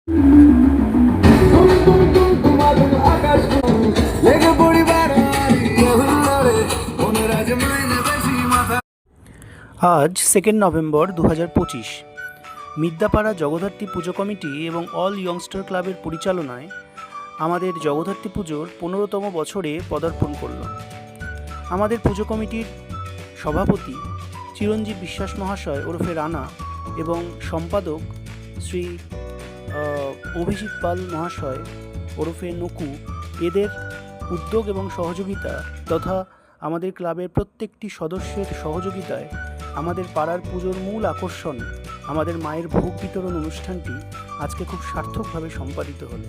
আজ 2 নভেম্বর 2025। মিদ্যাপাড়া জগদ্ধাত্রী পুজো কমিটি এবং অল ইয়ংস্টার ক্লাবের পরিচালনায় আমাদের জগদ্ধাত্রী পুজোর 15তম বছরে পদার্পণ করল। আমাদের পুজো কমিটির সভাপতি চিরঞ্জীব বিশ্বাস মহাশয় ওরফে রানা এবং সম্পাদক শ্রী অভিজিৎ পাল মহাশয় ওরফে নকু, এদের উদ্যোগ এবং সহযোগিতা তথা আমাদের ক্লাবের প্রত্যেকটি সদস্যের সহযোগিতায় আমাদের পাড়ার পুজোর মূল আকর্ষণ আমাদের মায়ের ভোগ বিতরণ অনুষ্ঠানটি আজকে খুব সার্থকভাবে সম্পাদিত হলো।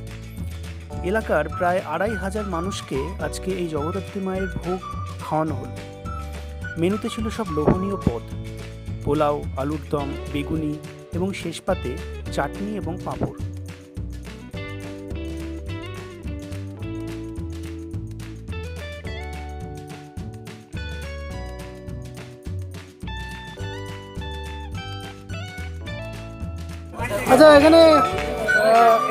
এলাকার প্রায় 2500 মানুষকে আজকে এই জগদ্ধাত্রী মায়ের ভোগ খাওয়ানো হলো। মেনুতে ছিল সব লোভনীয় পদ, পোলাও, আলুর দম, বেগুনি এবং শেষ পাতে চাটনি এবং পাঁপড়। আচ্ছা, এখানে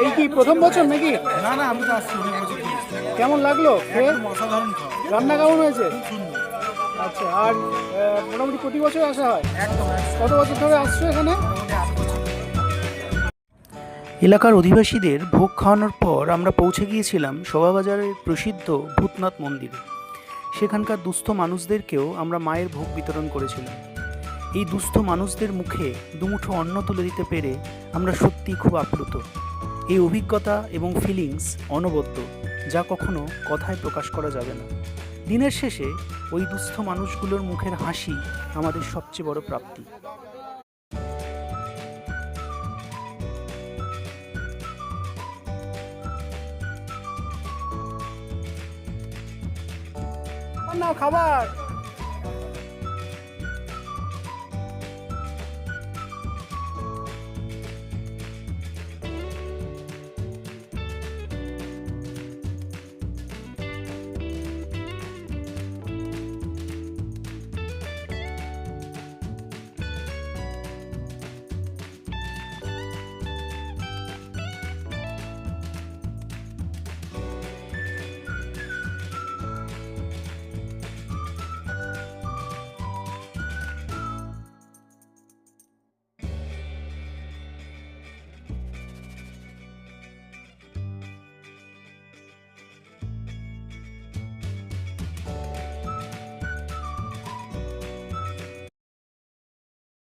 এই কি প্রথম বছর নাকি? না না, আমি তো আসছি অনেক বছর ধরে। কেমন লাগলো? অসাধারণ খাওয়া, রান্না কেমন হয়েছে? খুব সুন্দর। আচ্ছা, আর মোটামুটি প্রতি বছর আসা হয়? একদম কত বছর ধরে আসছো এখানে? মোটামুটি 8 বছর। এলাকার অধিবাসীদের ভোগ খাওয়ানোর পর আমরা পৌঁছে গিয়েছিলাম শোভাবাজারের প্রসিদ্ধ ভূতনাথ মন্দিরে। সেখানকার দুস্থ মানুষদেরকেও আমরা মায়ের ভোগ বিতরণ করেছিলাম। এই দুস্থ মানুষদের মুখে দুমুঠো অন্ন তুলে দিতে পেরে আমরা সত্যিই খুব আপ্লুত। এই অভিজ্ঞতা এবং ফিলিংস অনবদ্য, যা কখনো কথায় প্রকাশ করা যাবে না। দিনের শেষে ওই দুস্থ মানুষগুলোর মুখের হাসি আমাদের সবচেয়ে বড় প্রাপ্তি। নাও খাবার।